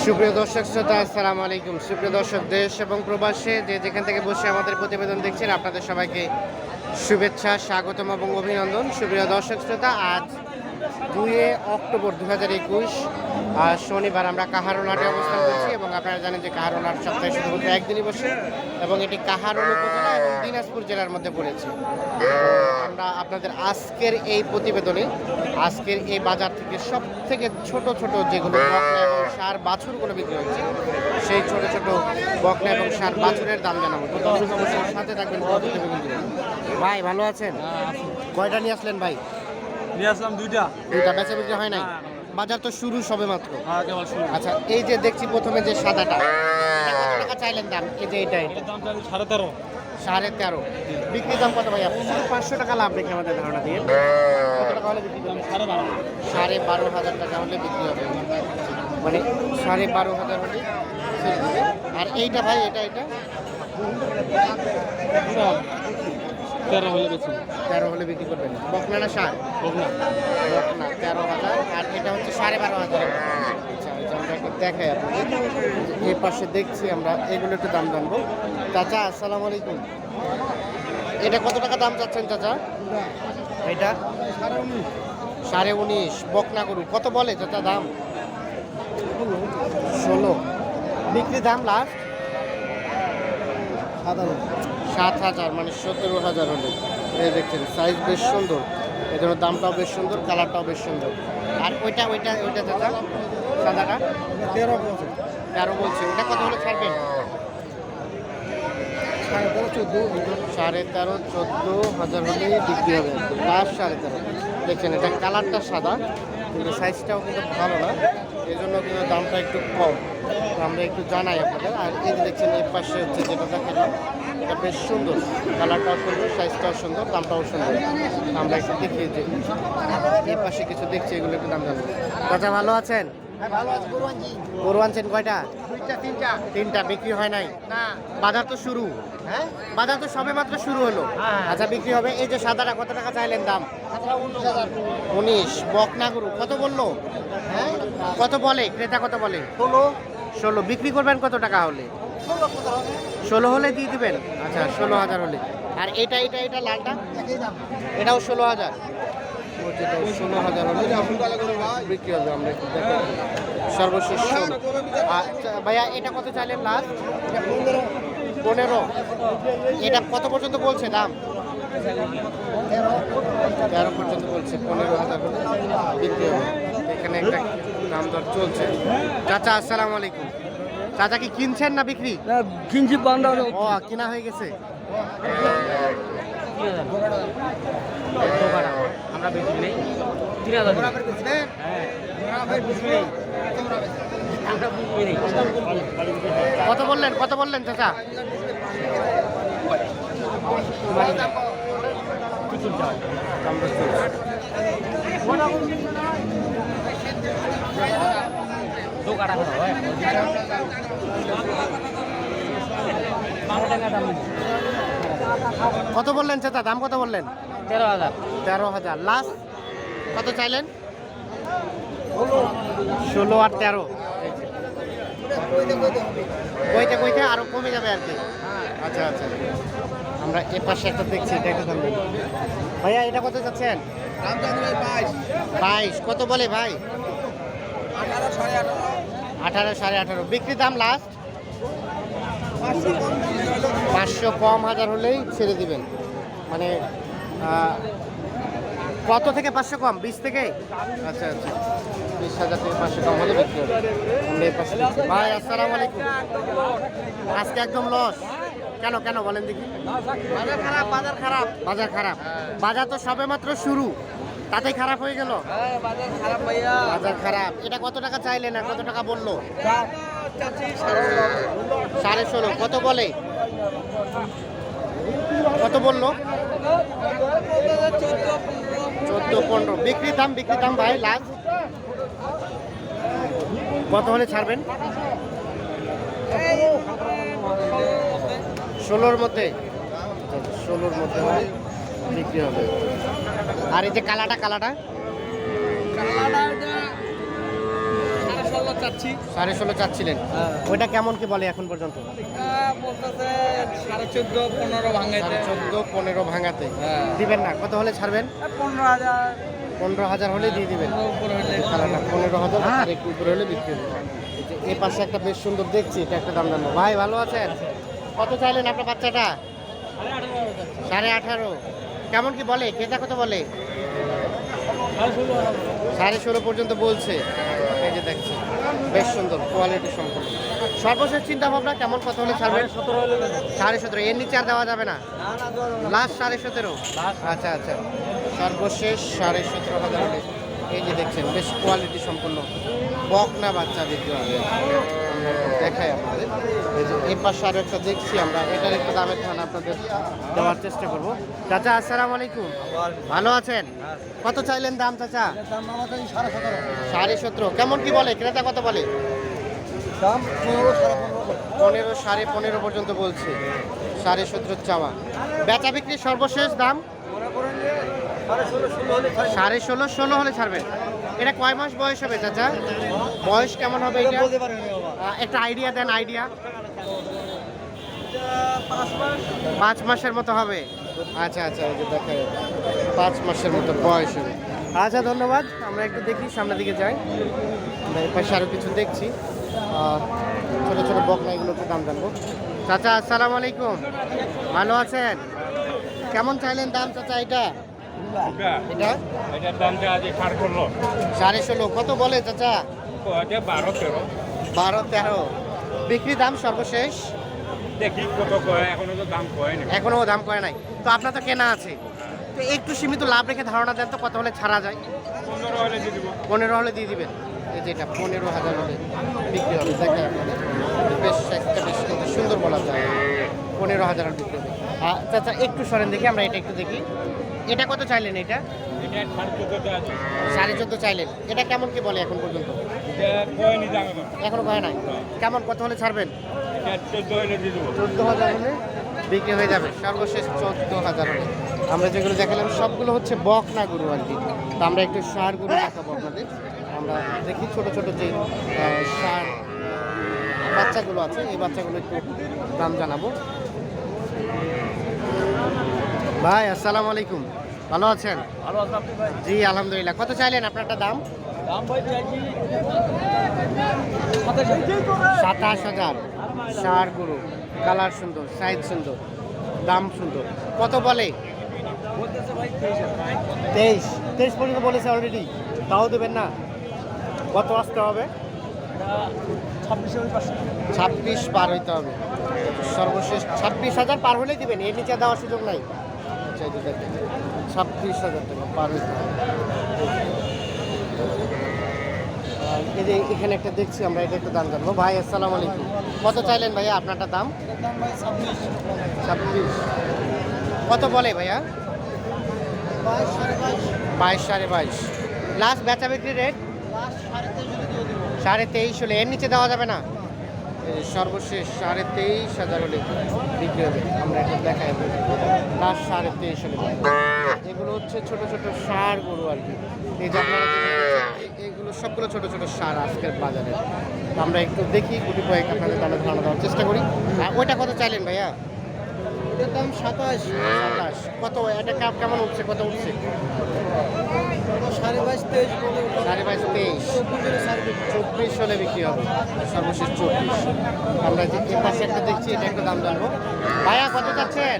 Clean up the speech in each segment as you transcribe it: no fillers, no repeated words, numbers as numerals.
সুপ্রিয় দর্শক শ্রোতা, আসসালামু আলাইকুম। সুপ্রিয় দর্শক, দেশ এবং প্রবাসে যে যেখান থেকে বসে আমাদের প্রতিবেদন দেখছেন, আপনাদের সবাইকে শুভেচ্ছা, স্বাগতম এবং অভিনন্দন। সুপ্রিয় দর্শক শ্রোতা, আজ 2 অক্টোবর 2021 শনিবার আমরা কাহারোল হাটে অবস্থান করছি এবং আপনারা জানেন যে কাহারোল হাট সপ্তাহে শুধুমাত্র একদিনই বসে এবং এটি কাহারোল উপজেলা এবং দিনাজপুর জেলার মধ্যে পড়েছে। আমরা আপনাদের আজকের এই প্রতিবেদনে আজকের এই বাজার থেকে সব থেকে ছোট ছোট যেগুলো বকনা এবং ষাঁড় বাছুরগুলো বিক্রি হচ্ছে, সেই ছোট ছোট বকনা এবং ষাঁড় বাছুরের দাম জানাবো। তো দর্শক অবশ্যই সাথে থাকবেন। ভাই ভালো আছেন? কয়টা নিয়ে আসলেন ভাই? নিয়ে আসলাম দুইটা বেচা বিক্রি হয় নাই? বাজার তো শুরু সবে মাত্র। কেবল শুরু। আচ্ছা, এই যে দেখছি প্রথমে যে সাদাটা, এটা কত টাকা চাইলেন দাম? এই যে এটা দাম চাইলে 13.5। 13.5। বিক্রি দাম কত ভাই? আপনি শুধু 500 টাকা লাভ রেখে আমাদের ধারণা দিয়ে কত টাকা হলে বিক্রি করবেন? 12,500 টাকা হলে বিক্রি হবে, মানে 12,500 হলে ছেড়ে দেবে। আর এইটা ভাই, এটা 13 হলে বেশি। 13 হলে বিক্রি করবেন। বকনা না ষাঁড়? বকনা 13,000। আর এটা হচ্ছে 12,500। আচ্ছা, আমরা একটু দেখাই আপনাদের। এই পাশে দেখছি আমরা, এগুলো একটু দাম জানবো। চাচা আসসালামু আলাইকুম। এটা কত টাকা দাম চাচ্ছেন চাচা? এটা 19.5। বকনা গরু কত বলে চাচা দাম? 16। বিক্রি দাম লাস্ট 7,000, মানে 17,000 হলে। এই দেখছেন, সাইজ বেশ সুন্দর, এই জন্য দামটাও বেশ সুন্দর, কালারটাও বেশ সুন্দর। আর ওইটা চাচা সাদাটা 13 বলছে। ওটা কত হলে ছাড়বেন? 13,500-14,000 হলে বিক্রি হবে। লাস্ট 13,500। দেখছেন, এটা কালারটা সাদা কিন্তু সাইজটাও কিন্তু ভালো না, এই জন্য কিন্তু দামটা একটু কম। তো আমরা একটু জানাই আপনাদের। আর এই যে দেখছেন, এই পাশে হচ্ছে যেটা দেখালাম, এটা বেশ সুন্দর, কালারটাও সুন্দর, সাইজটাও সুন্দর, দামটাও সুন্দর। আমরা একটু দেখিয়ে যে এই পাশে কিছু দেখছি, এগুলো একটু দাম জানবো। চাচা ভালো আছেন? গরু আনছেন কয়টা? 3টা। বিক্রি হয় নাই? বাজার তো শুরু। বাজার তো সবে মাত্র শুরু হলো। আচ্ছা, বিক্রি হবে। এই যে সাদাটা কত টাকা চাইলেন দাম? 19। বকনা গরু কত বললো? কত বলে ক্রেতা? কত বলে? 16। বিক্রি করবেন কত টাকা হলে? 16 হলে দিয়ে দিবেন। আচ্ছা, 16,000 হলে। আর এটা লালটা, এটাও 16,000। 16,000 হলে বিক্রি হবে। আমরা একটু দেখি সর্বশেষ 16। আচ্ছা ভাইয়া, এটা কত চাইলেন লাস্ট? 15। এটা কত পর্যন্ত বলছে দাম? 13 পর্যন্ত বলছে। 15,000 হলে বিক্রি হবে। এখানে একটা দাম দর চলছে। চাচা আসসালামু আলাইকুম। চাচা কি কিনছেন না বিক্রি? কিনছি 15। ও, কিনা হয়ে গেছে। আমরা বেশি নেই 3,000। কত বললেন চাচা? কত বললেন চাচা? দাম কত বললেন? 13,000। লাস্ট কত চাইলেন? 16 আর 13। কইতে আরো কমে যাবে আর কি। আচ্ছা, আমরা এ পাশে একটা দেখছি, এটা একটা দাম বলুন। ভাইয়া, এটা কত চাচ্ছেন? 22। কত বলে ভাই? 18, 18.5। বিক্রি দাম লাস্ট 500 কম 1000 হলেই ছেড়ে দিবেন। মানে কত থেকে 500 কম? 20 থেকে? আচ্ছা, 20,000 থেকে 500 কম হলে বিক্রি হবে। ভাই আসসালামু আলাইকুম। আজকে একদম লস কেন বলেন দেখি? বাজার খারাপ। বাজার তো সবে মাত্র শুরু, তাতেই খারাপ হয়ে গেল। বাজার খারাপ। এটা কত টাকা চাইলেন আর কত টাকা বললো? 16.5। কত বলে? কত বললো? 14-15। বিক্রি দাম ভাই লাস্ট কত হলে ছাড়বেন? 16-র মধ্যে। 16-র মধ্যে হলে বিক্রি হবে। আর এই যে কালাটা চাচ্ছি। 16.5 চাচ্ছিলেন, ওইটা কেমন কি বলে এখন পর্যন্ত? বলতেছে 14.5 15 ভাঙাইতে। 14-15 ভাঙাতে হ্যাঁ। দিবেন না? কত হলে ছাড়বেন? 15,000 15,000 হলে দিয়ে দিবেন। উপরে হলে। কালারটা 15,000 আর একটু উপরে হলে বিক্রি হবে। এই যে এই পাশে একটা বেশ সুন্দর দেখছি, এটা একটা দাম জানবো। ভাই ভালো আছেন? কত চাইলেন আপনার বাচ্চাটা? 18.5। কেমন কি বলে, ক্রেতা কত বলে? 16.5 পর্যন্ত বলছে। এই যে দেখছি বেশ সুন্দর কোয়ালিটি সম্পন্ন। সর্বশেষ চিন্তা ভাবনা কেমন, কত হলে ছাড়বেন? 17.5। এর নিচে আর দেওয়া যাবে না? লাস্ট 17.5। আচ্ছা আচ্ছা, সর্বশেষ 17.5 হলে। এই যে দেখছেন বেশ কোয়ালিটি সম্পন্ন বকনা বাচ্চা বিক্রি হবে। আমরা একটু দেখাই আপনাদের। এই যে এই পাশে আরও একটা দেখছি আমরা, এটার একটু দামের ধারণা আপনাদের দেওয়ার চেষ্টা করব। চাচা আসসালামু আলাইকুম, ভালো আছেন? কত চাইলেন দাম চাচা? 17.5। কেমন কি বলে, ক্রেতা কত বলে? 15 15.5 পর্যন্ত বলছে। 17.5 চাওয়া। বেচা বিক্রি সর্বশেষ দাম 16.5 হলে ছাড়বেন। এটা কয় মাস বয়স হবে চাচা? বয়স কেমন হবে এটা? একটা আইডিয়া দেন, আইডিয়া। 5 মাসের মতো হবে। আচ্ছা আচ্ছা, এই যে দেখা যাচ্ছে 5 মাসের মতো বয়স হবে। আচ্ছা ধন্যবাদ, আমরা একটু দেখি সামনের দিকে যাই। আমরা এই পাশে আরও কিছু দেখছি, ছোটো ছোটো বকনা, এগুলোতে দাম জানবো। চাচা আসসালামু আলাইকুম, ভালো আছেন? কেমন চাইলেন দাম চাচা এটা? এটা এটার দামটা আজ 16.5। কত বলে চাচা? 12-13 বিক্রি দাম সর্বশেষ। দেখি কত কয়, এখনো তো দাম কয় না। এখনো দাম করে নাই তো, আপনার তো কেনা আছে, তো একটু সীমিত লাভ রেখে ধারণা দেন তো কত হলে ছাড়া যায়? 15 হলে দিয়ে দিব। 15 হলে দিয়ে দিবেন। এই যে এটা 15,000 হলে বিক্রি হবে। দেখেন আপনাদের বেশ একটা বেশ কিন্তু সুন্দর বলা যায়, 15,000 হলে বিক্রি হবে। চাচা একটু সরেন দেখি, আমরা এটা একটু দেখি। এটা কত চাইলেন? এটা এটা 14.5 আছে। 14.5 চাইলেন। এটা কেমন কি বলে এখন পর্যন্ত? এটা কয়নি দাম এখন। এখনো হয় নাই। কেমন, কত হলে ছাড়বেন? এটা 14 হলে দিয়ে দিব। 14,000 হলে বিক্রি হয়ে যাবে, সর্বশেষ 14,000 হলে। আমরা যেগুলো দেখালাম সবগুলো হচ্ছে বকনা গরু আর কি। তো আমরা একটু ষাঁড় গরু দেখাবো আপনাদের। আমরা দেখি ছোট ছোট যে ষাঁড় বাচ্চাগুলো আছে, এই বাচ্চাগুলো একটু দাম জানাবো। ভাই আসসালামু আলাইকুম, ভালো আছেন? ভালো আছে আপনি ভাই? জি আলহামদুলিল্লাহ। কত চাইলেন আপনারটা দাম? দাম ভাই চাইছি 27,000। ষাঁড় গরু, কালার সুন্দর, সাইজ সুন্দর, দাম সুন্দর। কত বলে? বলতেছে ভাই 23। 23 পর্যন্ত বলেছে অলরেডি, তাও দেবেন না? কত আসতে হবে? 26 পার হইতে হবে, সর্বশেষ 26,000 পার হলেই দিবেন, এর নিচে দেওয়ার সুযোগ নাই। আচ্ছা, এই যে দেখেন 26,000 টাকা পার হইতে হবে। আর এই যে এখানে একটা দেখছি আমরা, এটা একটু দাম জানবো। ভাই আসসালামু আলাইকুম, কত চাইলেন ভাইয়া আপনারটা দাম? 26। কত বলে ভাইয়া? 22 22.5। লাস্ট বেচা বিক্রি রেট 23.5 হলে, এর নিচে দেওয়া যাবে না? সর্বশেষ 23,500 হলে বিক্রি হবে। আমরা এটা দেখাই লাস্ট 23.5 হলে। এগুলো হচ্ছে ছোট ছোট ষাঁড় গরু আর কি। এই যে আপনারা এগুলো সবগুলো ছোট ছোট ষাঁড় আজকের বাজারে। আমরা একটু দেখি গুটি কয়েক আপনাদের দামে ধারণা দেওয়ার চেষ্টা করি। আর ওইটা কত চাইলেন ভাইয়া? এটার দাম 27। কত এটা কেমন উঠছে, কত উঠছে? 22.5 23 24 হলে বিক্রি হবে, সর্বশেষ 24। আমরা যে এই পাশে একটা দেখছি, এটা একটু দাম জানবো। ভাইয়া কত চাচ্ছেন?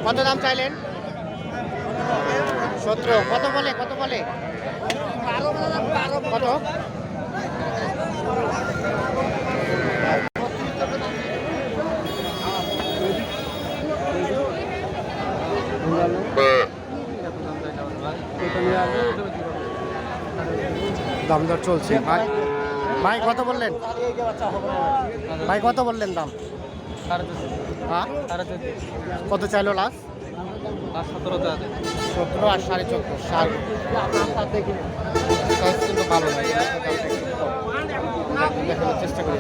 কত দাম চাইলেন? 17। কত বলে, কত বলে? কত? দাম দর চলছে। ভাই ভাই কত বললেন? ভাই কত বললেন দাম? হ্যাঁ, কত চাইলো লাস্ট? 17 আর 14.5। সাইজ কিন্তু ভালো ভাই, দেখানোর চেষ্টা করি।